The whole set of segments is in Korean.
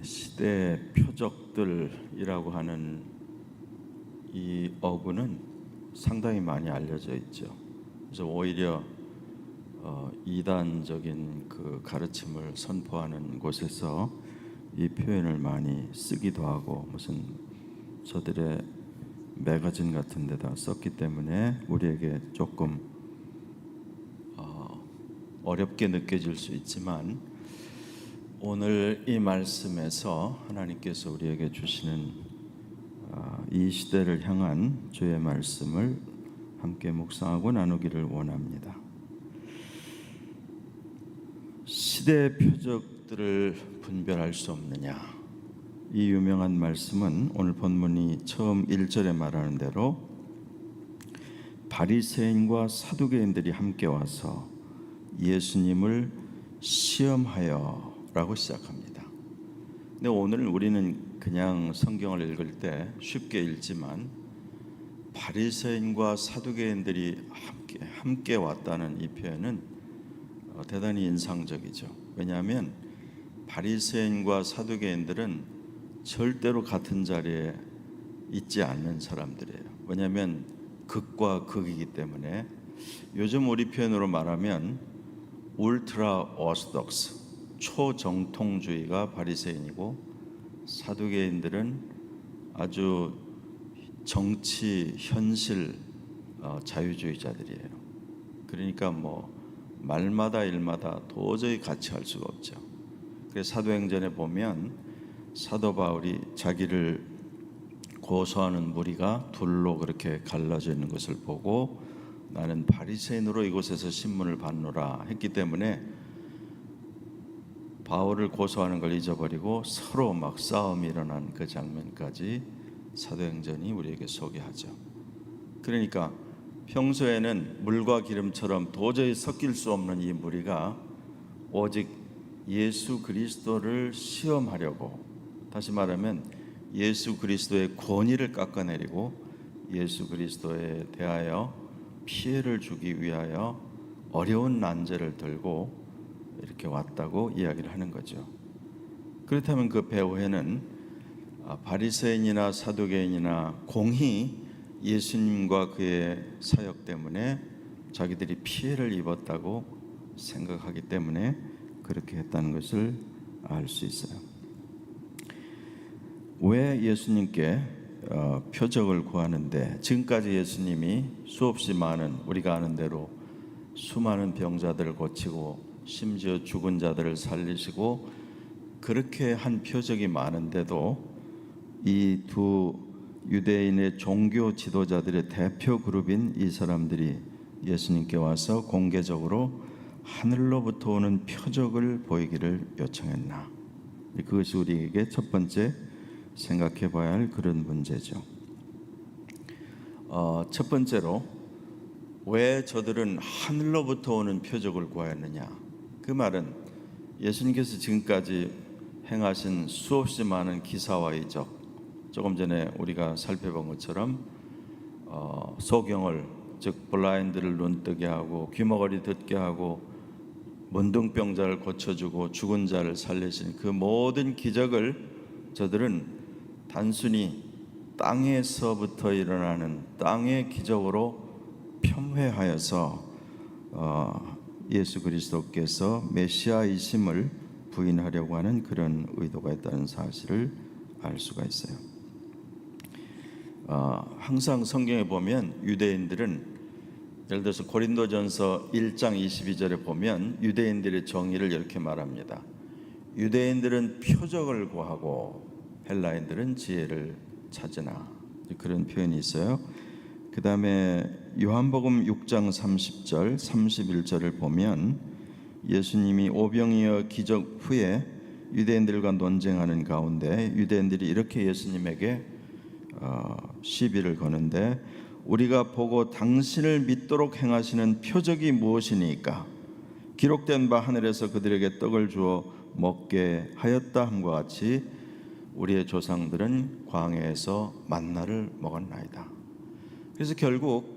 시대 표적들이라고 하는 이 어구는 상당히 많이 알려져 있죠. 그래서 오히려 이단적인 그 가르침을 선포하는 곳에서 이 표현을 많이 쓰기도 하고 무슨 저들의 매거진 같은 데다 썼기 때문에 우리에게 조금 어렵게 느껴질 수 있지만, 오늘 이 말씀에서 하나님께서 우리에게 주시는 이 시대를 향한 주의 말씀을 함께 묵상하고 나누기를 원합니다. 시대의 표적들을 분별할 수 없느냐, 이 유명한 말씀은 오늘 본문이 처음 1절에 말하는 대로 바리새인과 사두개인들이 함께 와서 예수님을 시험하여 라고 시작합니다. 근데 오늘 우리는 그냥 성경을 읽을 때 쉽게 읽지만, 바리새인과 사두개인들이 함께 왔다는 이 표현은 대단히 인상적이죠. 왜냐하면 바리새인과 사두개인들은 절대로 같은 자리에 있지 않는 사람들이에요. 왜냐하면 극과 극이기 때문에. 요즘 우리 표현으로 말하면 울트라 오스독스, 초정통주의가 바리새인이고, 사두개인들은 아주 정치 현실 자유주의자들이에요. 그러니까 말마다 일마다 도저히 같이 할 수가 없죠. 그래서 사도행전에 보면 사도 바울이 자기를 고소하는 무리가 둘로 그렇게 갈라져 있는 것을 보고 나는 바리새인으로 이곳에서 신문을 받노라 했기 때문에 바울을 고소하는 걸 잊어버리고 서로 막 싸움이 일어난 그 장면까지 사도행전이 우리에게 소개하죠. 그러니까 평소에는 물과 기름처럼 도저히 섞일 수 없는 이 무리가 오직 예수 그리스도를 시험하려고, 다시 말하면 예수 그리스도의 권위를 깎아내리고 예수 그리스도에 대하여 피해를 주기 위하여 어려운 난제를 들고 이렇게 왔다고 이야기를 하는 거죠. 그렇다면 그 배후에는 바리새인이나 사두개인이나 공히 예수님과 그의 사역 때문에 자기들이 피해를 입었다고 생각하기 때문에 그렇게 했다는 것을 알 수 있어요. 왜 예수님께 표적을 구하는데, 지금까지 예수님이 수없이 많은, 우리가 아는 대로 수많은 병자들을 고치고 심지어 죽은 자들을 살리시고 그렇게 한 표적이 많은데도 이 두 유대인의 종교 지도자들의 대표 그룹인 이 사람들이 예수님께 와서 공개적으로 하늘로부터 오는 표적을 보이기를 요청했나? 그것이 우리에게 첫 번째 생각해 봐야 할 그런 문제죠. 첫 번째로, 왜 저들은 하늘로부터 오는 표적을 구하였느냐? 그 말은 예수님께서 지금까지 행하신 수없이 많은 기사와 이적, 조금 전에 우리가 살펴본 것처럼 소경을, 즉 블라인드를 눈뜨게 하고 귀머거리 듣게 하고 문둥병자를 고쳐주고 죽은 자를 살리신 그 모든 기적을 저들은 단순히 땅에서부터 일어나는 땅의 기적으로 폄훼하여서 예수 그리스도께서 메시아이심을 부인하려고 하는 그런 의도가 있다는 사실을 알 수가 있어요. 항상 성경에 보면 유대인들은, 예를 들어서 고린도전서 1장 22절에 보면 유대인들의 정의를 이렇게 말합니다. 유대인들은 표적을 구하고 헬라인들은 지혜를 찾으나, 그런 표현이 있어요. 그 다음에 요한복음 6장 30절 31절을 보면 예수님이 오병이어 기적 후에 유대인들과 논쟁하는 가운데 유대인들이 이렇게 예수님에게 시비를 거는데, 우리가 보고 당신을 믿도록 행하시는 표적이 무엇이니까? 기록된 바 하늘에서 그들에게 떡을 주어 먹게 하였다 함과 같이 우리의 조상들은 광야에서 만나를 먹었나이다. 그래서 결국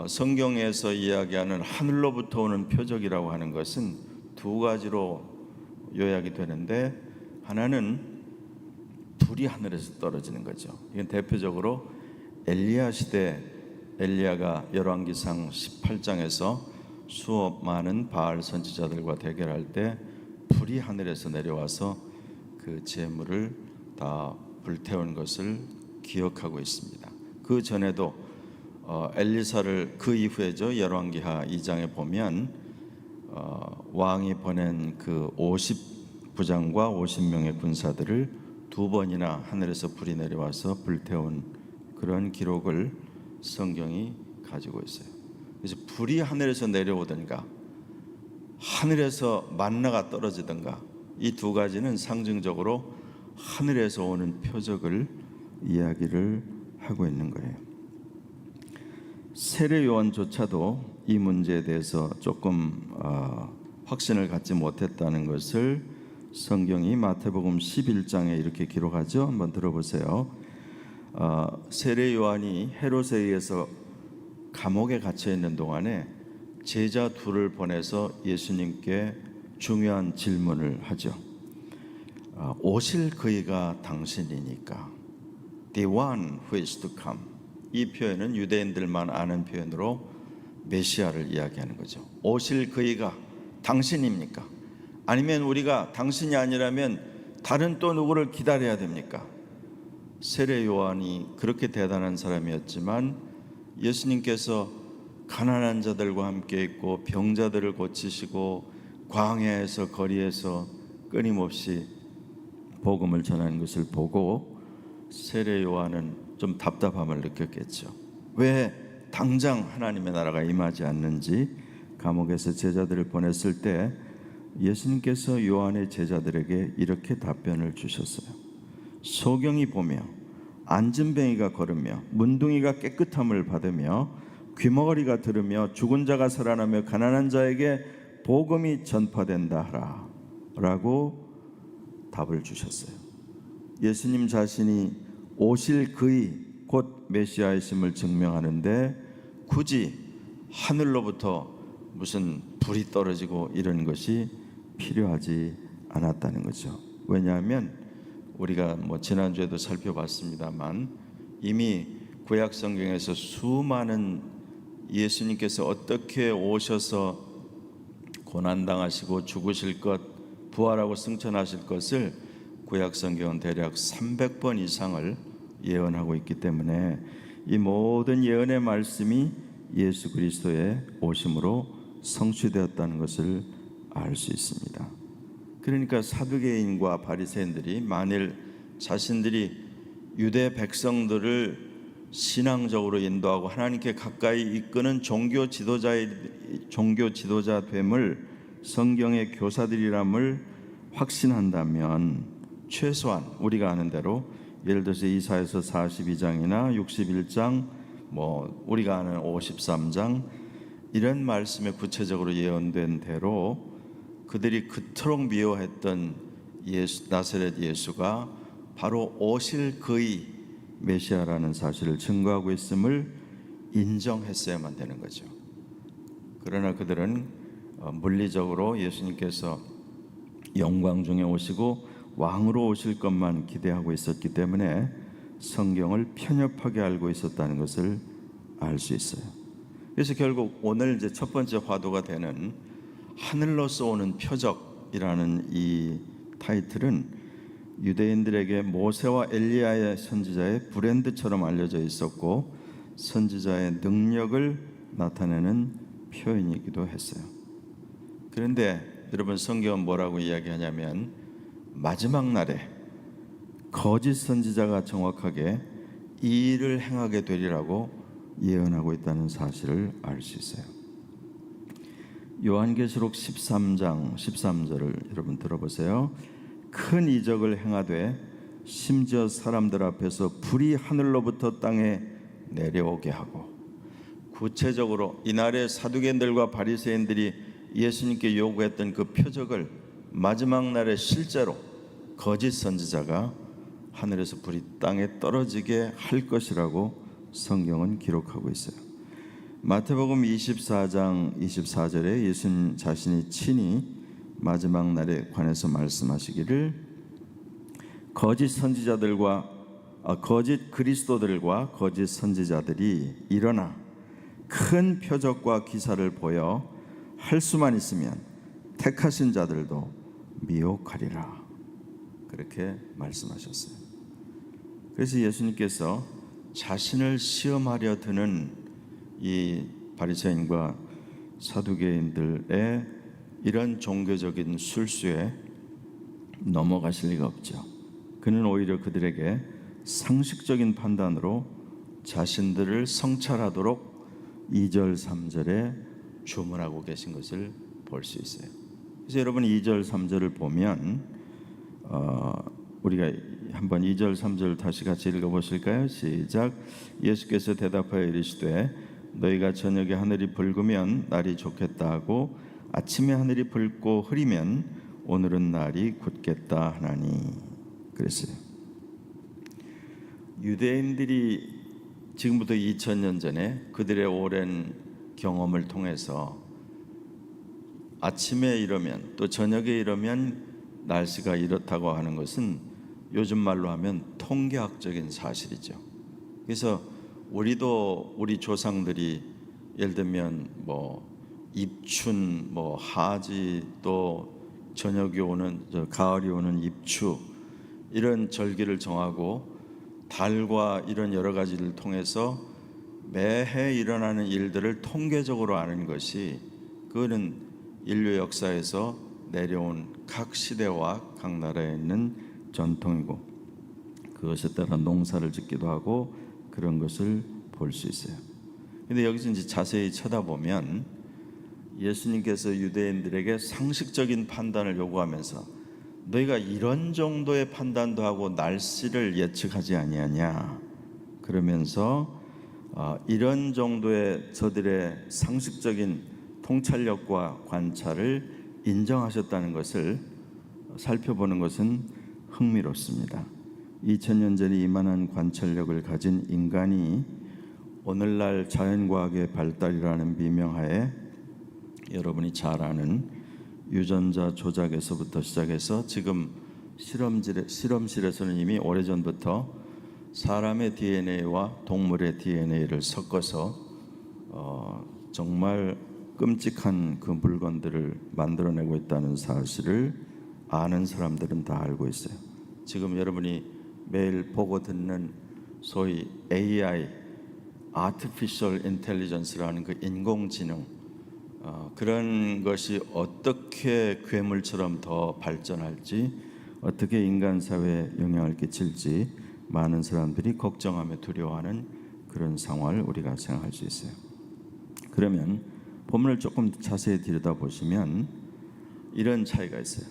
성경에서 이야기하는 하늘로부터 오는 표적이라고 하는 것은 두 가지로 요약이 되는데, 하나는 불이 하늘에서 떨어지는 거죠. 이건 대표적으로 엘리야 시대, 엘리야가 열왕기상 18장에서 수업 많은 바알 선지자들과 대결할 때 불이 하늘에서 내려와서 그 제물을 다 불태운 것을 기억하고 있습니다. 그 전에도 엘리사를, 그 이후에죠, 열왕기하 2장에 보면 왕이 보낸 그 50부장과 50명의 군사들을 2번이나 하늘에서 불이 내려와서 불태운 그런 기록을 성경이 가지고 있어요. 그래서 불이 하늘에서 내려오든가 하늘에서 만나가 떨어지든가, 이 두 가지는 상징적으로 하늘에서 오는 표적을 이야기를 하고 있는 거예요. 세례 요한조차도 이 문제에 대해서 조금 확신을 갖지 못했다는 것을 성경이 마태복음 11장에 이렇게 기록하죠. 한번 들어보세요. 세례 요한이 헤롯에 의해서 감옥에 갇혀 있는 동안에 제자 둘을 보내서 예수님께 중요한 질문을 하죠. 오실 그이가 당신이니까, the one who is to come. 이 표현은 유대인들만 아는 표현으로 메시아를 이야기하는 거죠. 오실 그이가 당신입니까? 아니면 우리가 당신이 아니라면 다른 또 누구를 기다려야 됩니까? 세례 요한이 그렇게 대단한 사람이었지만 예수님께서 가난한 자들과 함께 있고 병자들을 고치시고 광야에서 거리에서 끊임없이 복음을 전하는 것을 보고 세례 요한은 좀 답답함을 느꼈겠죠. 왜 당장 하나님의 나라가 임하지 않는지 감옥에서 제자들을 보냈을 때 예수님께서 요한의 제자들에게 이렇게 답변을 주셨어요. 소경이 보며 안진뱅이가 걸으며 문둥이가 깨끗함을 받으며 귀머거리가 들으며 죽은 자가 살아나며 가난한 자에게 복음이 전파된다 하라 라고 답을 주셨어요. 예수님 자신이 오실 그이 곧 메시아이심을 증명하는데 굳이 하늘로부터 무슨 불이 떨어지고 이런 것이 필요하지 않았다는 거죠. 왜냐하면 우리가 지난주에도 살펴봤습니다만 이미 구약 성경에서 수많은 예수님께서 어떻게 오셔서 고난당하시고 죽으실 것, 부활하고 승천하실 것을 구약 성경은 대략 300번 이상을 예언하고 있기 때문에 이 모든 예언의 말씀이 예수 그리스도의 오심으로 성취되었다는 것을 알 수 있습니다. 그러니까 사두개인과 바리새인들이 만일 자신들이 유대 백성들을 신앙적으로 인도하고 하나님께 가까이 이끄는 종교 지도자 됨을 성경의 교사들이람을 확신한다면 최소한 우리가 아는 대로 예를 들어서 이사야서 42장이나 61장, 우리가 아는 53장 이런 말씀에 구체적으로 예언된 대로 그들이 그토록 미워했던 나사렛 예수가 바로 오실 그의 메시아라는 사실을 증거하고 있음을 인정했어야만 되는 거죠. 그러나 그들은 물리적으로 예수님께서 영광 중에 오시고 왕으로 오실 것만 기대하고 있었기 때문에 성경을 편협하게 알고 있었다는 것을 알 수 있어요. 그래서 결국 오늘 이제 첫 번째 화두가 되는 하늘로서 오는 표적이라는 이 타이틀은 유대인들에게 모세와 엘리야의 선지자의 브랜드처럼 알려져 있었고 선지자의 능력을 나타내는 표현이기도 했어요. 그런데 여러분, 성경은 뭐라고 이야기하냐면 마지막 날에 거짓 선지자가 정확하게 이 일을 행하게 되리라고 예언하고 있다는 사실을 알 수 있어요. 요한계시록 13장 13절을 여러분 들어보세요. 큰 이적을 행하되 심지어 사람들 앞에서 불이 하늘로부터 땅에 내려오게 하고, 구체적으로 이날의 사두개인들과 바리새인들이 예수님께 요구했던 그 표적을 마지막 날에 실제로 거짓 선지자가 하늘에서 불이 땅에 떨어지게 할 것이라고 성경은 기록하고 있어요. 마태복음 24장 24절에 예수님 자신이 친히 마지막 날에 관해서 말씀하시기를 거짓 선지자들과 거짓 그리스도들과 거짓 선지자들이 일어나 큰 표적과 기사를 보여 할 수만 있으면 택하신 자들도 미혹하리라. 그렇게 말씀하셨어요. 그래서 예수님께서 자신을 시험하려 드는 이 바리새인과 사두개인들의 이런 종교적인 술수에 넘어가실 리가 없죠. 그는 오히려 그들에게 상식적인 판단으로 자신들을 성찰하도록 2절 3절에 주문하고 계신 것을 볼 수 있어요. 그래서 여러분 2절 3절을 보면 우리가 한번 2절 3절 다시 같이 읽어보실까요? 시작. 예수께서 대답하여 이르시되 너희가 저녁에 하늘이 붉으면 날이 좋겠다 하고 아침에 하늘이 붉고 흐리면 오늘은 날이 굳겠다 하나니. 그랬어요. 유대인들이 지금부터 2000년 전에 그들의 오랜 경험을 통해서 아침에 이러면 또 저녁에 이러면 날씨가 이렇다고 하는 것은 요즘 말로 하면 통계학적인 사실이죠. 그래서 우리도 우리 조상들이 예를 들면 입춘, 하지, 또 저녁이 오는 가을이 오는 입추 이런 절기를 정하고 달과 이런 여러 가지를 통해서 매해 일어나는 일들을 통계적으로 아는 것이 그거는 인류 역사에서 내려온 각 시대와 각 나라에 있는 전통이고 그것에 따라 농사를 짓기도 하고 그런 것을 볼 수 있어요. 근데 여기서 이제 자세히 쳐다보면 예수님께서 유대인들에게 상식적인 판단을 요구하면서 너희가 이런 정도의 판단도 하고 날씨를 예측하지 아니하냐 그러면서 이런 정도의 저들의 상식적인 통찰력과 관찰을 인정하셨다는 것을 살펴보는 것은 흥미롭습니다. 2000년 전에 이만한 관찰력을 가진 인간이 오늘날 자연과학의 발달이라는 비명하에 여러분이 잘 아는 유전자 조작에서부터 시작해서 지금 실험실에서는 이미 오래전부터 사람의 DNA와 동물의 DNA를 섞어서 정말 끔찍한 그 물건들을 만들어내고 있다는 사실을 아는 사람들은 다 알고 있어요. 지금 여러분이 매일 보고 듣는 소위 AI, Artificial Intelligence라는 그 인공지능 그런 것이 어떻게 괴물처럼 더 발전할지 어떻게 인간 사회에 영향을 끼칠지 많은 사람들이 걱정하며 두려워하는 그런 상황을 우리가 생각할 수 있어요. 그러면 본문을 조금 자세히 들여다보시면 이런 차이가 있어요.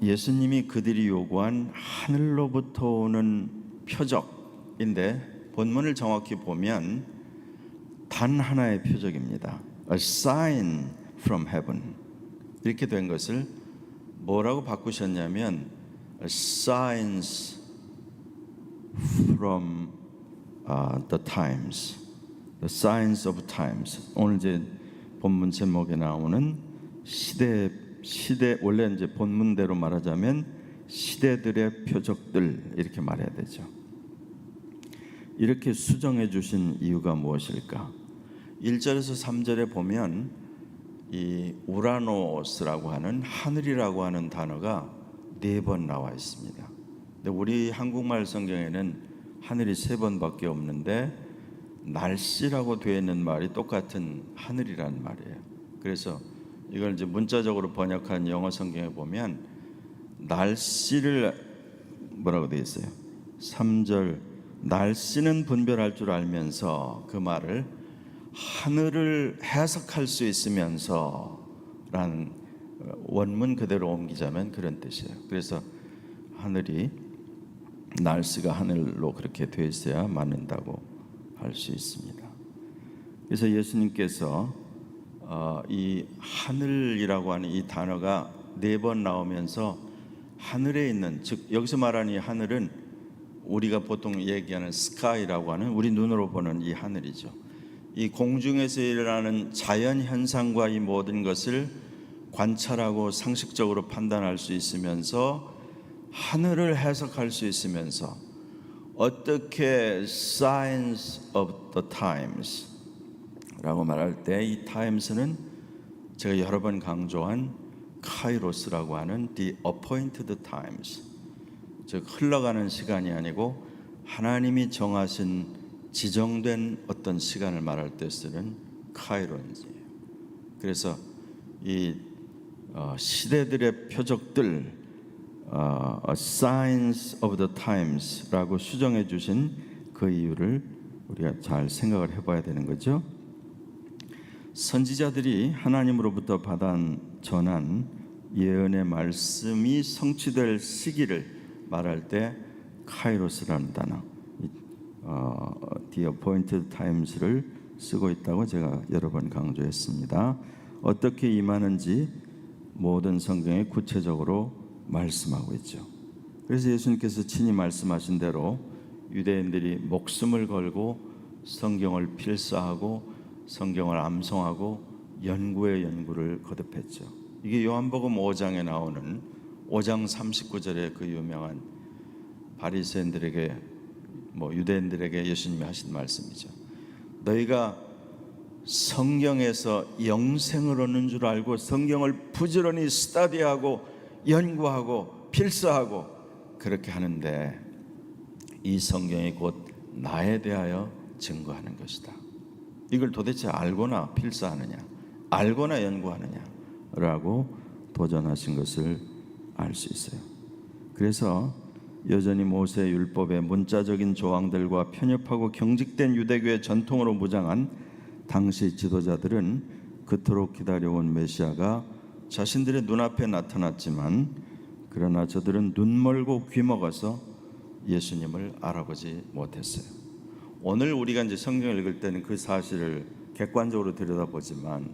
예수님이 그들이 요구한 하늘로부터 오는 표적인데 본문을 정확히 보면 단 하나의 표적입니다. A sign from heaven 이렇게 된 것을 뭐라고 바꾸셨냐면 A signs from the times, the signs of times. 오늘 이제 본문 제목에 나오는 시대 원래 이제 본문대로 말하자면 시대들의 표적들 이렇게 말해야 되죠. 이렇게 수정해 주신 이유가 무엇일까? 1절에서 3절에 보면 이 우라노스라고 하는 하늘이라고 하는 단어가 4번 나와 있습니다. 근데 우리 한국말 성경에는 하늘이 3번밖에 없는데 날씨라고 되어 있는 말이 똑같은 하늘이라는 말이에요. 그래서 이걸 이제 문자적으로 번역한 영어 성경에 보면 날씨를 뭐라고 되어 있어요? 3절 날씨는 분별할 줄 알면서 그 말을 하늘을 해석할 수 있으면서 라는 원문 그대로 옮기자면 그런 뜻이에요. 그래서 하늘이 날씨가 하늘로 그렇게 되어 있어야 맞는다고 할 수 있습니다. 그래서 예수님께서 이 하늘이라고 하는 이 단어가 4번 나오면서 하늘에 있는 즉 여기서 말하는 이 하늘은 우리가 보통 얘기하는 스카이라고 하는 우리 눈으로 보는 이 하늘이죠. 이 공중에서 일어나는 자연 현상과 이 모든 것을 관찰하고 상식적으로 판단할 수 있으면서 하늘을 해석할 수 있으면서 어떻게 signs of the times 라고 말할 때 이 times는 제가 여러 번 강조한 카이로스라고 하는 the appointed times, 즉 흘러가는 시간이 아니고 하나님이 정하신 지정된 어떤 시간을 말할 때 쓰는 카이론이에요. 그래서 이 시대들의 표적들 signs of the times라고 수정해 주신 그 이유를 우리가 잘 생각을 해봐야 되는 거죠. 선지자들이 하나님으로부터 받아 전한 예언의 말씀이 성취될 시기를 말할 때 카이로스라는 단어, the appointed times를 쓰고 있다고 제가 여러 번 강조했습니다. 어떻게 임하는지 모든 성경에 구체적으로 말씀하고 있죠. 그래서 예수님께서 친히 말씀하신 대로 유대인들이 목숨을 걸고 성경을 필사하고 성경을 암송하고 연구의 연구를 거듭했죠. 이게 요한복음 5장에 나오는 5장 39절의 그 유명한 바리새인들에게 유대인들에게 예수님이 하신 말씀이죠. 너희가 성경에서 영생을 얻는 줄 알고 성경을 부지런히 스터디하고 연구하고 필사하고 그렇게 하는데 이 성경이 곧 나에 대하여 증거하는 것이다. 이걸 도대체 알고나 필사하느냐, 알고나 연구하느냐라고 도전하신 것을 알 수 있어요. 그래서 여전히 모세 율법의 문자적인 조항들과 편협하고 경직된 유대교의 전통으로 무장한 당시 지도자들은 그토록 기다려온 메시아가 자신들의 눈앞에 나타났지만 그러나 저들은 눈 멀고 귀 먹어서 예수님을 알아보지 못했어요. 오늘 우리가 이제 성경을 읽을 때는 그 사실을 객관적으로 들여다보지만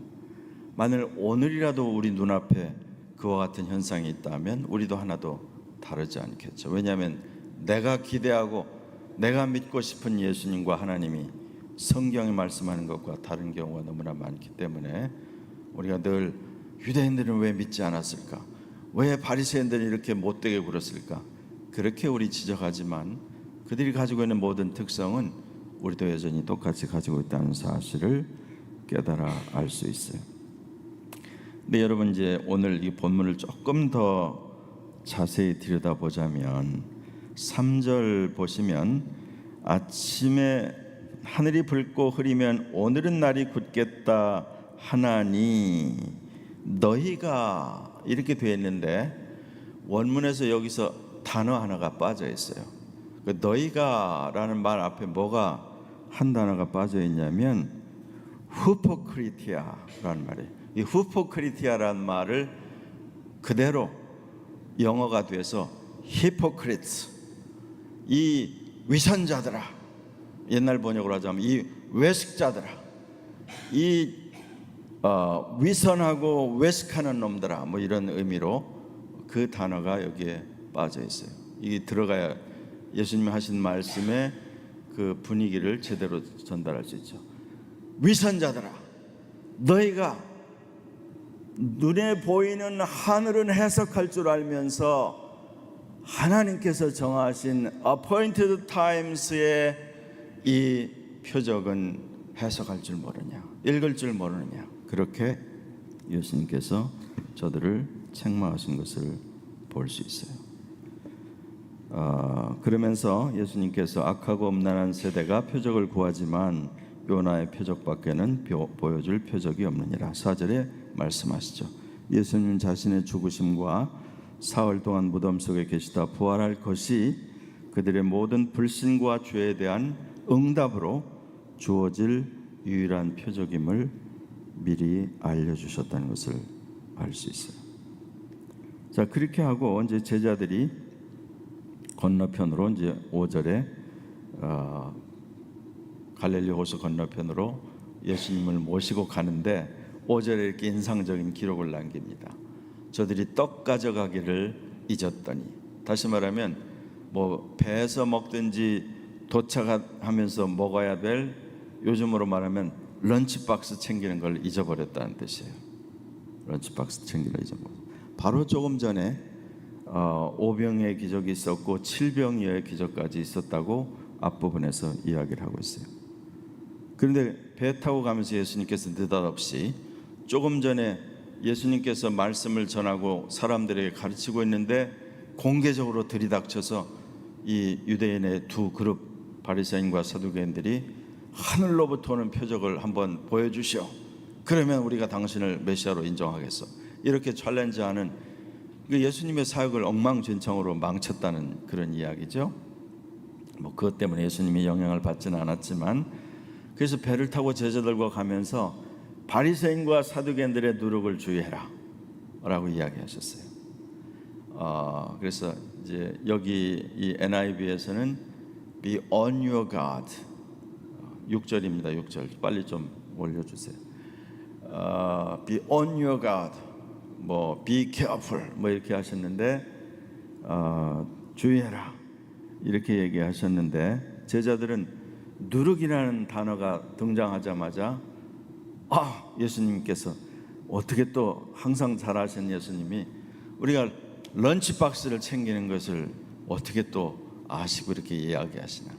만일 오늘이라도 우리 눈앞에 그와 같은 현상이 있다면 우리도 하나도 다르지 않겠죠. 왜냐하면 내가 기대하고 내가 믿고 싶은 예수님과 하나님이 성경이 말씀하는 것과 다른 경우가 너무나 많기 때문에 우리가 늘 유대인들은 왜 믿지 않았을까? 왜 바리새인들이 이렇게 못되게 굴었을까? 그렇게 우리 지적하지만 그들이 가지고 있는 모든 특성은 우리도 여전히 똑같이 가지고 있다는 사실을 깨달아 알 수 있어요. 근데 여러분 이제 오늘 이 본문을 조금 더 자세히 들여다보자면 3절 보시면 아침에 하늘이 붉고 흐리면 오늘은 날이 굳겠다 하나니 너희가 이렇게 되어 있는데 원문에서 여기서 단어 하나가 빠져 있어요. 그 너희가라는 말 앞에 뭐가 한 단어가 빠져 있냐면 후포크리티아라는 말이에요. 이 후포크리티아라는 말을 그대로 영어가 돼서 히포크리트, 이 위선자들아, 옛날 번역으로 하자면 이 외식자들아, 이 위선하고 외식하는 놈들아, 이런 의미로 그 단어가 여기에 빠져 있어요. 이게 들어가야 예수님이 하신 말씀의 그 분위기를 제대로 전달할 수 있죠. 위선자들아, 너희가 눈에 보이는 하늘은 해석할 줄 알면서 하나님께서 정하신 appointed times의 이 표적은 해석할 줄 모르냐, 읽을 줄 모르느냐, 그렇게 예수님께서 저들을 책망하신 것을 볼 수 있어요. 그러면서 예수님께서 악하고 음란한 세대가 표적을 구하지만 요나의 표적밖에는 보여줄 표적이 없느니라 4절에 말씀하시죠. 예수님 자신의 죽으심과 사흘 동안 무덤 속에 계시다 부활할 것이 그들의 모든 불신과 죄에 대한 응답으로 주어질 유일한 표적임을 미리 알려주셨다는 것을 알 수 있어요. 자, 그렇게 하고 이제 제자들이 건너편으로 이제 5절에 갈릴리 호수 건너편으로 예수님을 모시고 가는데 5절에 이렇게 인상적인 기록을 남깁니다. 저들이 떡 가져가기를 잊었더니, 다시 말하면 배에서 먹든지 도착하면서 먹어야 될, 요즘으로 말하면 런치박스 챙기는 걸 잊어버렸다는 뜻이에요. 런치박스 챙기는 잊어버렸어요. 바로 조금 전에 5병의 기적이 있었고 7병의 기적까지 있었다고 앞부분에서 이야기를 하고 있어요. 그런데 배 타고 가면서 예수님께서 느닷없이 조금 전에 예수님께서 말씀을 전하고 사람들에게 가르치고 있는데 공개적으로 들이닥쳐서 이 유대인의 두 그룹 바리새인과 사두개인들이 하늘로부터 오는 표적을 한번 보여주시오. 그러면 우리가 당신을 메시아로 인정하겠어. 이렇게 챌린지하는 예수님의 사역을 엉망진창으로 망쳤다는 그런 이야기죠. 뭐 그것 때문에 예수님이 영향을 받지는 않았지만, 그래서 배를 타고 제자들과 가면서 바리새인과 사두개인들의 누룩을 주의해라 라고 이야기하셨어요. 그래서 이제 여기 이 NIV에서는 Be on your guard, 6절입니다. 6절 빨리 좀 올려주세요. Be on your guard, 뭐 be careful 뭐 이렇게 하셨는데 주의해라 이렇게 얘기하셨는데, 제자들은 누룩이라는 단어가 등장하자마자 예수님께서 어떻게 또 항상 잘하시는 예수님이 우리가 런치박스를 챙기는 것을 어떻게 또 아시고 이렇게 이야기하시나.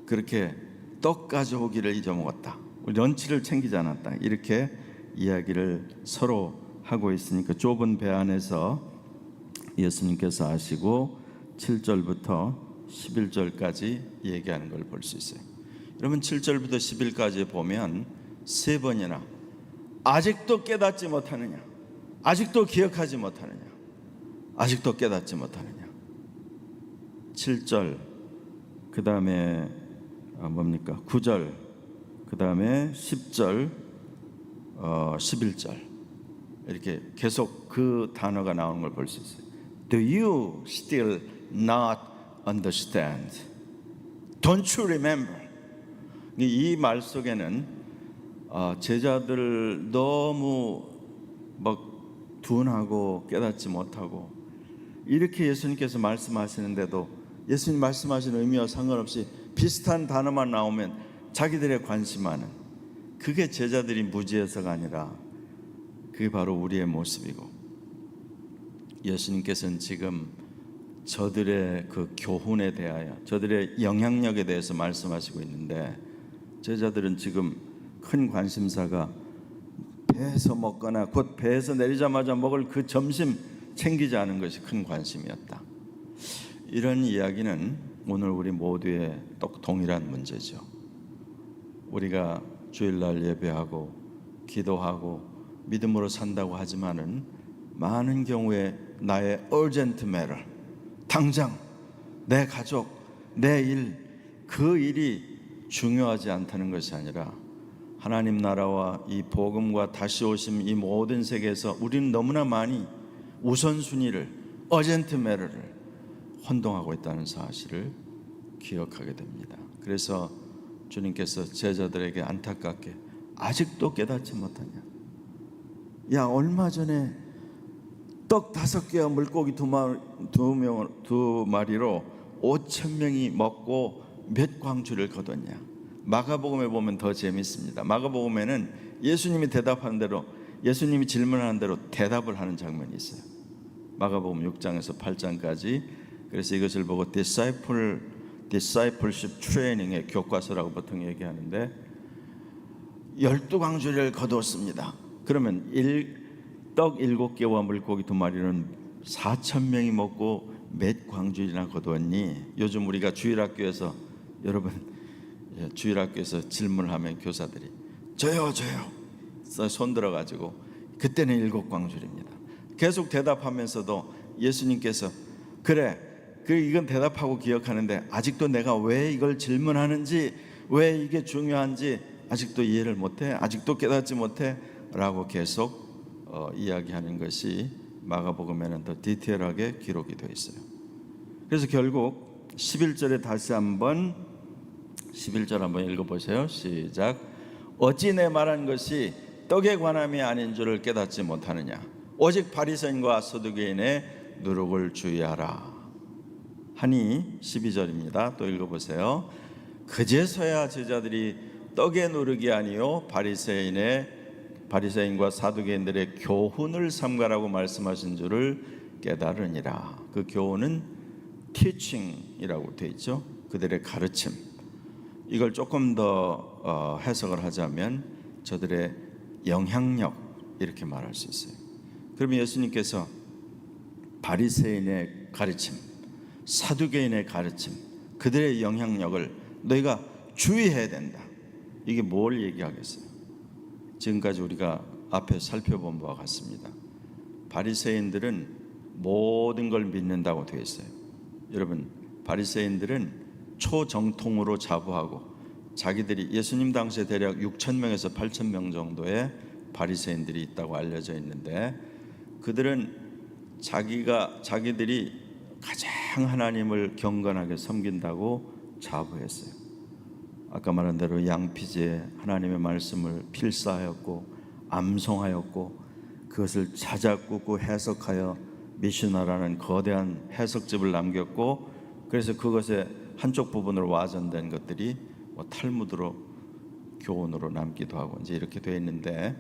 그렇게 떡 가져오기를 잊어먹었다, 우리 런치를 챙기지 않았다, 이렇게 이야기를 서로 하고 있으니까 좁은 배 안에서 예수님께서 아시고 7절부터 11절까지 얘기하는 걸 볼 수 있어요. 여러분 7절부터 10일까지 보면 세 번이나 아직도 깨닫지 못하느냐, 아직도 기억하지 못하느냐, 아직도 깨닫지 못하느냐. 7절, 그 다음에 뭡니까? 9절, 그 다음에 10절, 11절 이렇게 계속 그 단어가 나오는 걸 볼 수 있어요. Do you still not understand? Don't you remember? 이 말 속에는 제자들 너무 막 둔하고 깨닫지 못하고 이렇게 예수님께서 말씀하시는데도 예수님 말씀하시는 의미와 상관없이 비슷한 단어만 나오면 자기들의 관심하는, 그게 제자들이 무지해서가 아니라 그게 바로 우리의 모습이고, 예수님께서는 지금 저들의 그 교훈에 대하여, 저들의 영향력에 대해서 말씀하시고 있는데, 제자들은 지금 큰 관심사가 배에서 먹거나 곧 배에서 내리자마자 먹을 그 점심 챙기지 않은 것이 큰 관심이었다. 이런 이야기는 오늘 우리 모두의 동일한 문제죠. 우리가 주일날 예배하고 기도하고 믿음으로 산다고 하지만은 많은 경우에 나의 urgent matter, 당장 내 가족, 내 일, 그 일이 중요하지 않다는 것이 아니라 하나님 나라와 이 복음과 다시 오심 이 모든 세계에서 우리는 너무나 많이 우선순위를, urgent matter를 혼동하고 있다는 사실을 기억하게 됩니다. 그래서 주님께서 제자들에게 안타깝게 아직도 깨닫지 못하냐, 야 얼마 전에 떡 5개와 물고기 두 마리로 5,000명이 먹고 몇 광주를 거뒀냐. 마가복음에 보면 더 재밌습니다. 마가복음에는 예수님이 대답하는 대로, 예수님이 질문하는 대로 대답을 하는 장면이 있어요. 마가복음 6장에서 8장까지. 그래서 이것을 보고 discipleship training의 교과서라고 보통 얘기하는데, 12광주를 거두었습니다. 그러면 떡 7개와 물고기 2마리는 4,000명이 먹고 몇 광주일이나 거두었니? 요즘 우리가 주일학교에서, 여러분 주일학교에서 질문을 하면 교사들이 저요 손 들어가지고 그때는 7광주입니다. 계속 대답하면서도 예수님께서 그래, 이건 대답하고 기억하는데 아직도 내가 왜 이걸 질문하는지, 왜 이게 중요한지 아직도 이해를 못해, 아직도 깨닫지 못해 라고 계속 이야기하는 것이 마가복음에는 더 디테일하게 기록이 되어 있어요. 그래서 결국 11절에 다시 한번 11절 한번 읽어보세요. 시작. 어찌 내 말한 것이 떡에 관함이 아닌 줄을 깨닫지 못하느냐. 오직 바리새인과 서두개인의 누룩을 주의하라 하니. 12절입니다. 또 읽어보세요. 그제서야 제자들이 떡의 누룩이 아니요 바리새인과 사두개인들의 교훈을 삼가라고 말씀하신 줄을 깨달으니라. 그 교훈은 teaching이라고 되어 있죠. 그들의 가르침. 이걸 조금 더 해석을 하자면 저들의 영향력 이렇게 말할 수 있어요. 그러면 예수님께서 바리새인의 가르침, 사두개인의 가르침, 그들의 영향력을 너희가 주의해야 된다. 이게 뭘 얘기하겠어요? 지금까지 우리가 앞에 살펴본 바와 같습니다. 바리새인들은 모든 걸 믿는다고 되어 있어요. 여러분, 바리새인들은 초정통으로 자부하고 자기들이 예수님 당시에 대략 6,000명에서 8,000명 정도의 바리새인들이 있다고 알려져 있는데 그들은 자기들이 가장 하나님을 경건하게 섬긴다고 자부했어요. 아까 말한 대로 양피지에 하나님의 말씀을 필사하였고 암송하였고 그것을 찾아꾸고 해석하여 미슈나라는 거대한 해석집을 남겼고 그래서 그것의 한쪽 부분으로 와전된 것들이 탈무드로 교훈으로 남기도 하고 이제 이렇게 되어 있는데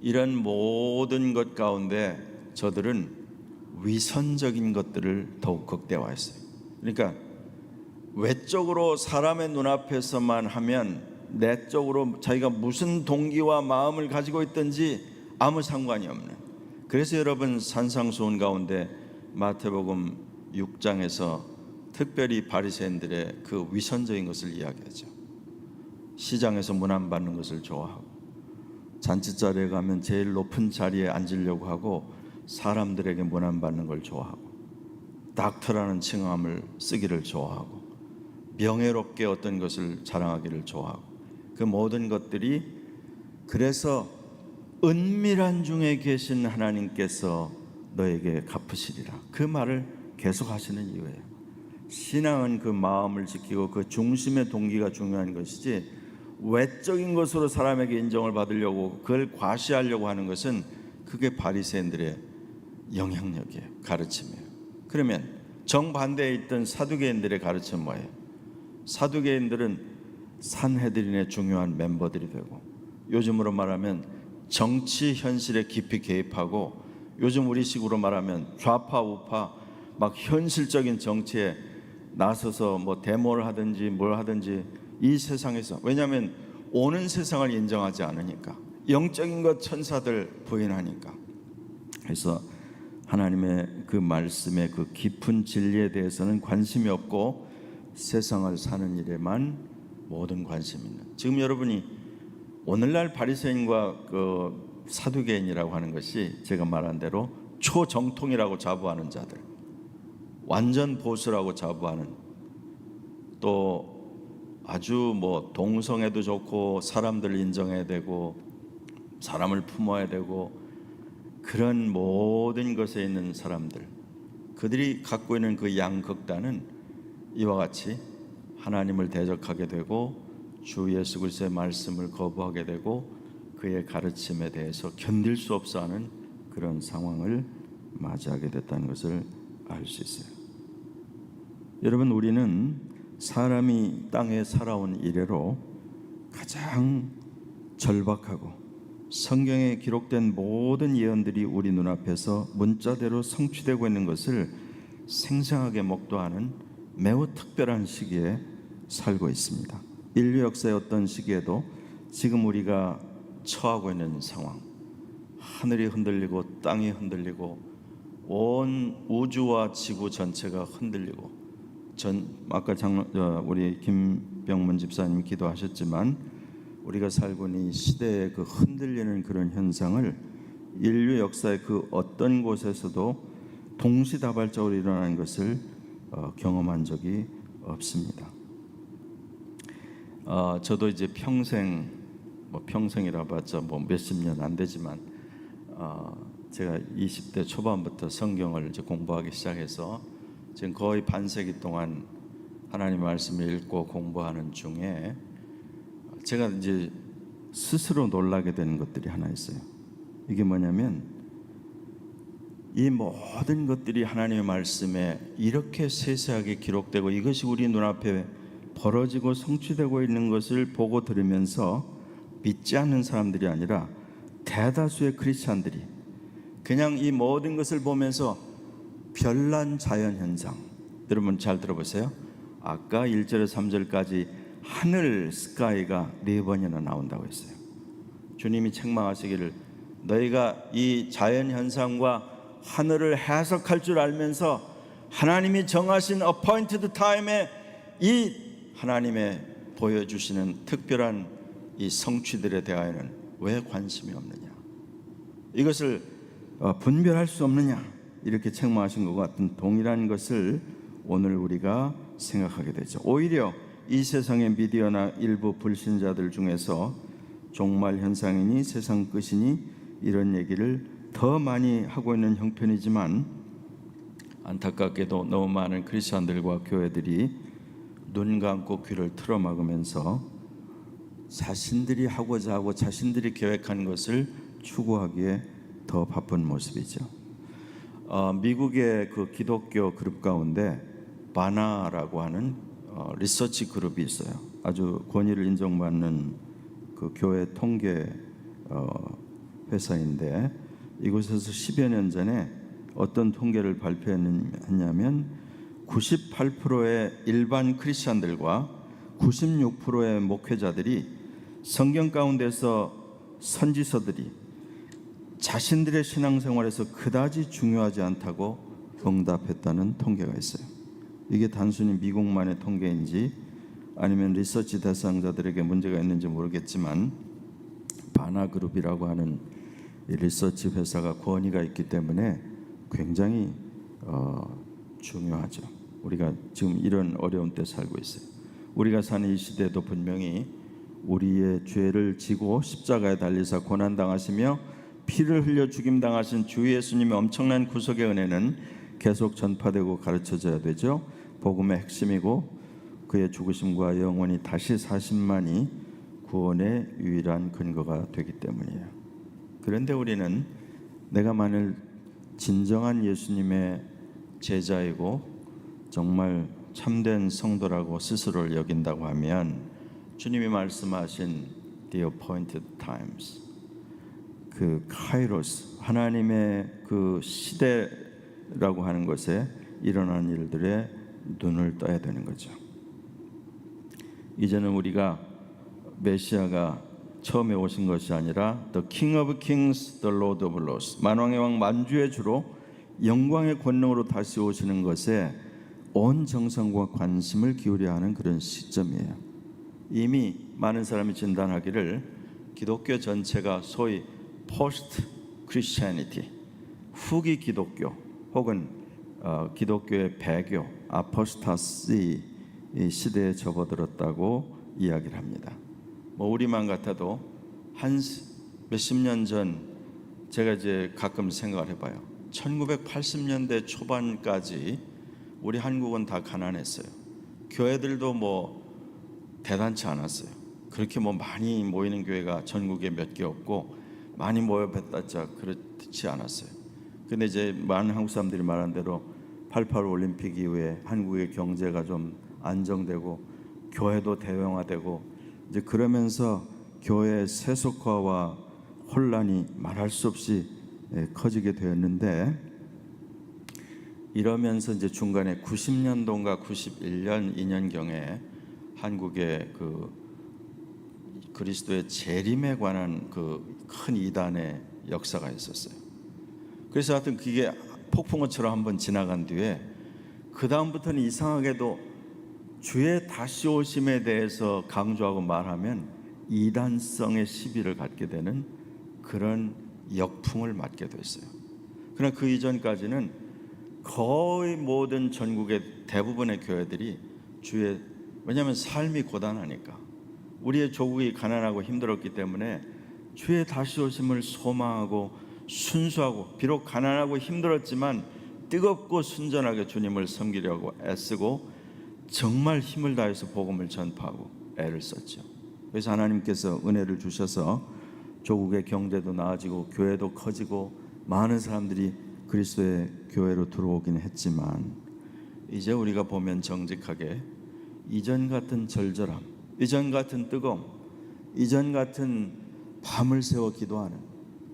이런 모든 것 가운데 저들은 위선적인 것들을 더욱 극대화했어요. 그러니까 외적으로 사람의 눈앞에서만 하면 내적으로 자기가 무슨 동기와 마음을 가지고 있든지 아무 상관이 없는. 그래서 여러분 산상수훈 가운데 마태복음 6장에서 특별히 바리새인들의 그 위선적인 것을 이야기하죠. 시장에서 문안받는 것을 좋아하고 잔치자리에 가면 제일 높은 자리에 앉으려고 하고 사람들에게 문안받는 걸 좋아하고 닥터라는 칭함을 쓰기를 좋아하고 명예롭게 어떤 것을 자랑하기를 좋아하고 그 모든 것들이 그래서 은밀한 중에 계신 하나님께서 너에게 갚으시리라 그 말을 계속 하시는 이유예요. 신앙은 그 마음을 지키고 그 중심의 동기가 중요한 것이지 외적인 것으로 사람에게 인정을 받으려고 그걸 과시하려고 하는 것은 그게 바리새인들의 영향력이에요. 가르침이에요. 그러면 정반대에 있던 사두개인들의 가르침은 뭐예요? 사두개인들은 산헤드린의 중요한 멤버들이 되고 요즘으로 말하면 정치 현실에 깊이 개입하고 요즘 우리식으로 말하면 좌파 우파 막 현실적인 정치에 나서서 뭐 데모를 하든지 뭘 하든지 이 세상에서 왜냐하면 오는 세상을 인정하지 않으니까 영적인 것 천사들 부인하니까 그래서 하나님의 그 말씀의 그 깊은 진리에 대해서는 관심이 없고 세상을 사는 일에만 모든 관심이 있는 지금 여러분이 오늘날 바리새인과 그 사두개인이라고 하는 것이 제가 말한 대로 초정통이라고 자부하는 자들 완전 보수라고 자부하는 또 아주 뭐 동성애도 좋고 사람들 인정해야 되고 사람을 품어야 되고 그런 모든 것에 있는 사람들 그들이 갖고 있는 그 양극단은 이와 같이 하나님을 대적하게 되고 주 예수 그리스도의 말씀을 거부하게 되고 그의 가르침에 대해서 견딜 수 없어 하는 그런 상황을 맞이하게 됐다는 것을 알 수 있어요. 여러분 우리는 사람이 땅에 살아온 이래로 가장 절박하고 성경에 기록된 모든 예언들이 우리 눈앞에서 문자대로 성취되고 있는 것을 생생하게 목도하는 매우 특별한 시기에 살고 있습니다. 인류 역사의 어떤 시기에도 지금 우리가 처하고 있는 상황 하늘이 흔들리고 땅이 흔들리고 온 우주와 지구 전체가 흔들리고 아까 우리 김병문 집사님 기도하셨지만 우리가 살고 있는 이 시대의 그 흔들리는 그런 현상을 인류 역사의 그 어떤 곳에서도 동시다발적으로 일어나는 것을 경험한 적이 없습니다. 저도 이제 평생이라 봤자 뭐 몇십 년 안 되지만 제가 20대 초반부터 성경을 이제 공부하기 시작해서 지금 거의 반세기 동안 하나님 말씀을 읽고 공부하는 중에 제가 이제 스스로 놀라게 되는 것들이 하나 있어요. 이게 뭐냐면 이 모든 것들이 하나님의 말씀에 이렇게 세세하게 기록되고 이것이 우리 눈앞에 벌어지고 성취되고 있는 것을 보고 들으면서 믿지 않는 사람들이 아니라 대다수의 크리스찬들이 그냥 이 모든 것을 보면서 별난 자연현상, 여러분 잘 들어보세요. 아까 1절에서 3절까지 하늘 스카이가 4번이나 나온다고 했어요. 주님이 책망하시기를 너희가 이 자연현상과 하늘을 해석할 줄 알면서 하나님이 정하신 appointed time에 이 하나님의 보여주시는 특별한 이 성취들에 대하여는 왜 관심이 없느냐, 이것을 분별할 수 없느냐, 이렇게 책망하신 것 같은 동일한 것을 오늘 우리가 생각하게 되죠. 오히려 이 세상의 미디어나 일부 불신자들 중에서 종말 현상이니 세상 끝이니 이런 얘기를 더 많이 하고 있는 형편이지만, 안타깝게도 너무 많은 크리스천들과 교회들이 눈 감고 귀를 틀어막으면서 자신들이 하고자 하고 자신들이 계획한 것을 추구하기에 더 바쁜 모습이죠. 미국의 그 기독교 그룹 가운데 바나라고 하는 리서치 그룹이 있어요. 아주 권위를 인정받는 그 교회 통계 회사인데, 이곳에서 10여 년 전에 어떤 통계를 발표했냐면 98%의 일반 크리스천들과 96%의 목회자들이 성경 가운데서 선지서들이 자신들의 신앙생활에서 그다지 중요하지 않다고 응답했다는 통계가 있어요. 이게 단순히 미국만의 통계인지 아니면 리서치 대상자들에게 문제가 있는지 모르겠지만, 바나그룹이라고 하는 이 리서치 회사가 권위가 있기 때문에 굉장히 중요하죠. 우리가 지금 이런 어려운 때 살고 있어요. 우리가 사는 이 시대도 분명히 우리의 죄를 지고 십자가에 달리사 고난당하시며 피를 흘려 죽임당하신 주 예수님의 엄청난 구속의 은혜는 계속 전파되고 가르쳐져야 되죠. 복음의 핵심이고 그의 죽으심과 영원히 다시 사심만이 구원의 유일한 근거가 되기 때문이에요. 그런데 우리는 내가 만일 진정한 예수님의 제자이고 정말 참된 성도라고 스스로를 여긴다고 하면, 주님이 말씀하신 the appointed times, 그 카이로스, 하나님의 그 시대라고 하는 것에 일어나는 일들에 눈을 떠야 되는 거죠. 이제는 우리가 메시아가 처음에 오신 것이 아니라 The King of Kings, The Lord of Lords, 만왕의 왕 만주의 주로 영광의 권능으로 다시 오시는 것에 온 정성과 관심을 기울여야 하는 그런 시점이에요. 이미 많은 사람이 진단하기를 기독교 전체가 소위 Post Christianity, 후기 기독교 혹은 기독교의 배교, 아포스타시 시대에 접어들었다고 이야기를 합니다. 우리만 같아도 한 몇십 년 전, 제가 이제 가끔 생각을 해봐요. 1980년대 초반까지 우리 한국은 다 가난했어요. 교회들도 대단치 않았어요. 그렇게 많이 모이는 교회가 전국에 몇 개 없고 많이 모여봤자 그렇지 않았어요. 근데 이제 많은 한국 사람들이 말한 대로 88 올림픽 이후에 한국의 경제가 좀 안정되고 교회도 대형화되고 이제 그러면서 교회의 세속화와 혼란이 말할 수 없이 커지게 되었는데, 이러면서 이제 중간에 90년도인가 91년 2년경에 한국의 그 그리스도의 재림에 관한 그 큰 이단의 역사가 있었어요. 그래서 하여튼 그게 폭풍우처럼 한번 지나간 뒤에 그 다음부터는 이상하게도 주의 다시 오심에 대해서 강조하고 말하면 이단성의 시비를 갖게 되는 그런 역풍을 맞게 됐어요. 그러나 그 이전까지는 거의 모든 전국의 대부분의 교회들이 왜냐하면 삶이 고단하니까, 우리의 조국이 가난하고 힘들었기 때문에 주의 다시 오심을 소망하고 순수하고, 비록 가난하고 힘들었지만 뜨겁고 순전하게 주님을 섬기려고 애쓰고 정말 힘을 다해서 복음을 전파하고 애를 썼죠. 그래서 하나님께서 은혜를 주셔서 조국의 경제도 나아지고 교회도 커지고 많은 사람들이 그리스도의 교회로 들어오긴 했지만, 이제 우리가 보면 정직하게 이전 같은 절절함, 이전 같은 뜨거움, 이전 같은 밤을 새워 기도하는,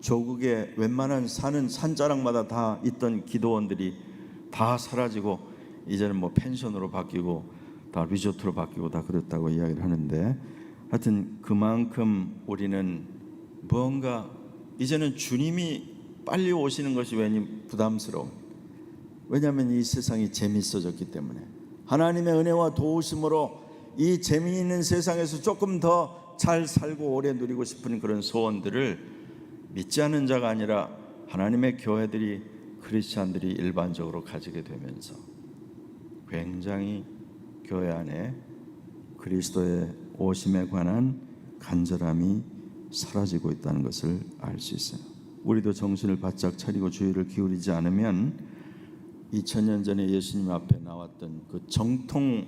조국의 웬만한 사는 산자락마다 다 있던 기도원들이 다 사라지고 이제는 뭐 펜션으로 바뀌고 다 리조트로 바뀌고 다 그렇다고 이야기를 하는데, 하여튼 그만큼 우리는 뭔가 이제는 주님이 빨리 오시는 것이 왠지 부담스러워. 왜냐하면 이 세상이 재밌어졌기 때문에. 하나님의 은혜와 도우심으로 이 재미있는 세상에서 조금 더 잘 살고 오래 누리고 싶은 그런 소원들을 믿지 않는 자가 아니라 하나님의 교회들이, 크리스찬들이 일반적으로 가지게 되면서 굉장히 교회 안에 그리스도의 오심에 관한 간절함이 사라지고 있다는 것을 알 수 있어요. 우리도 정신을 바짝 차리고 주의를 기울이지 않으면 2000년 전에 예수님 앞에 나왔던 그 정통,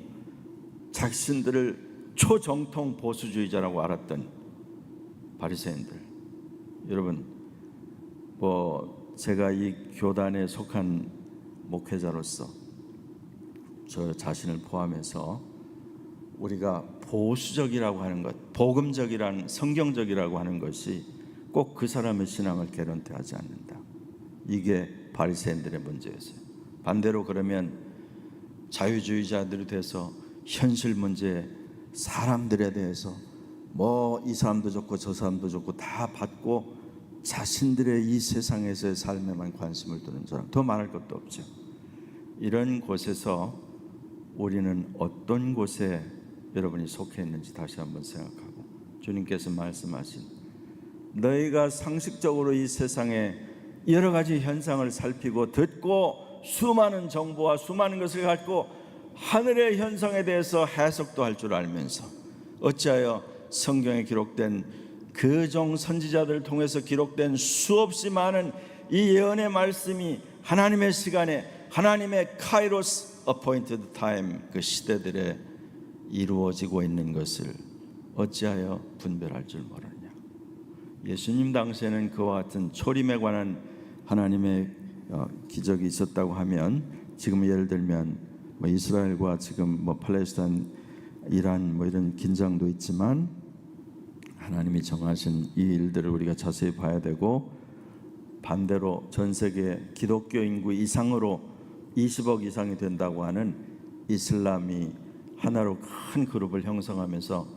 자신들을 초정통 보수주의자라고 알았던 바리새인들, 여러분, 제가 이 교단에 속한 목회자로서 저 자신을 포함해서 우리가 보수적이라고 하는 것, 복음적이란, 성경적이라고 하는 것이 꼭 그 사람의 신앙을 개런티하지 않는다. 이게 바리새인들의 문제였어요. 반대로 그러면 자유주의자들이 돼서 현실 문제, 사람들에 대해서 뭐 이 사람도 좋고 저 사람도 좋고 다 받고 자신들의 이 세상에서의 삶에만 관심을 두는 사람, 더 말할 것도 없죠. 이런 곳에서 우리는 어떤 곳에 여러분이 속해 있는지 다시 한번 생각하고, 주님께서 말씀하신 너희가 상식적으로 이 세상에 여러 가지 현상을 살피고 듣고 수많은 정보와 수많은 것을 갖고 하늘의 현상에 대해서 해석도 할 줄 알면서 어찌하여 성경에 기록된 그 종 선지자들을 통해서 기록된 수없이 많은 이 예언의 말씀이 하나님의 시간에, 하나님의 카이로스 어포인티드 타임, 그 시대들에 이루어지고 있는 것을 어찌하여 분별할 줄 모르느냐. 예수님 당시에는 그와 같은 초림에 관한 하나님의 기적이 있었다고 하면, 지금 예를 들면 이스라엘과 지금 팔레스타인, 이란 이런 긴장도 있지만 하나님이 정하신 이 일들을 우리가 자세히 봐야 되고, 반대로 전 세계 기독교 인구 이상으로 20억 이상이 된다고 하는 이슬람이 하나로 큰 그룹을 형성하면서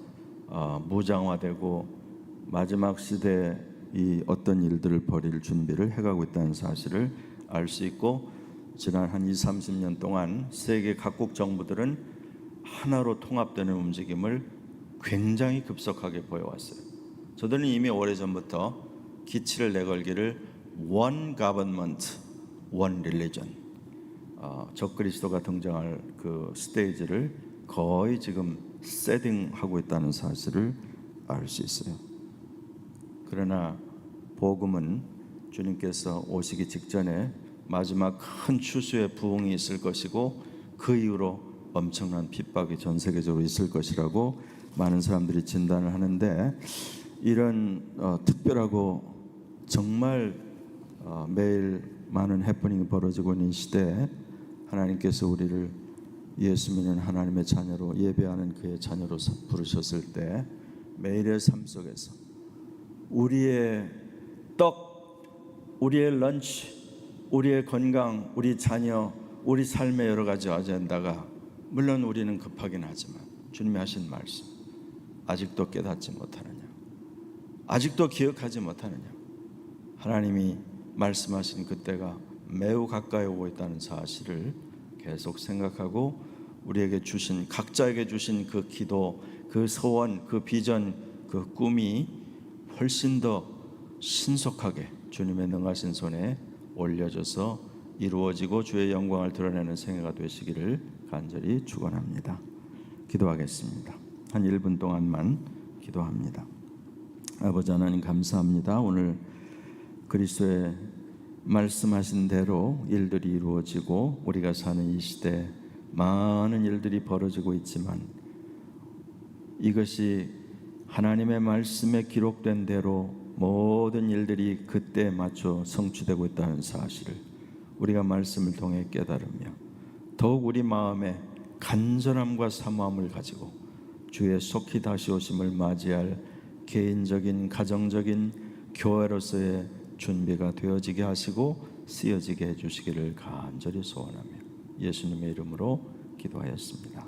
무장화되고 마지막 시대에 이 어떤 일들을 벌일 준비를 해가고 있다는 사실을 알 수 있고, 지난 한 20, 30년 동안 세계 각국 정부들은 하나로 통합되는 움직임을 굉장히 급속하게 보여왔어요. 저들은 이미 오래전부터 기치를 내걸기를 One Government, One Religion, 적그리스도가 등장할 그 스테이지를 거의 지금 세팅하고 있다는 사실을 알 수 있어요. 그러나 복음은 주님께서 오시기 직전에 마지막 큰 추수의 부흥이 있을 것이고, 그 이후로 엄청난 핍박이 전 세계적으로 있을 것이라고 많은 사람들이 진단을 하는데, 이런 특별하고 정말 매일 많은 해프닝이 벌어지고 있는 시대에 하나님께서 우리를 예수 믿는 하나님의 자녀로, 예배하는 그의 자녀로 부르셨을 때 매일의 삶 속에서 우리의 떡, 우리의 런치, 우리의 건강, 우리 자녀, 우리 삶의 여러 가지 아젠다가, 물론 우리는 급하긴 하지만 주님이 하신 말씀 아직도 깨닫지 못하느냐, 아직도 기억하지 못하느냐, 하나님이 말씀하신 그때가 매우 가까이 오고 있다는 사실을 계속 생각하고, 우리에게 주신, 각자에게 주신 그 기도, 그 소원, 그 비전, 그 꿈이 훨씬 더 신속하게 주님의 능하신 손에 올려져서 이루어지고 주의 영광을 드러내는 생애가 되시기를 간절히 축원합니다. 기도하겠습니다. 한 1분 동안만 기도합니다. 아버지 하나님, 감사합니다. 오늘 그리스도의 말씀하신 대로 일들이 이루어지고 우리가 사는 이 시대에 많은 일들이 벌어지고 있지만, 이것이 하나님의 말씀에 기록된 대로 모든 일들이 그때에 맞춰 성취되고 있다는 사실을 우리가 말씀을 통해 깨달으며, 더욱 우리 마음에 간절함과 사모함을 가지고 주의 속히 다시 오심을 맞이할 개인적인, 가정적인 교회로서의 준비가 되어지게 하시고 쓰여지게 해주시기를 간절히 소원하며 예수님의 이름으로 기도하였습니다.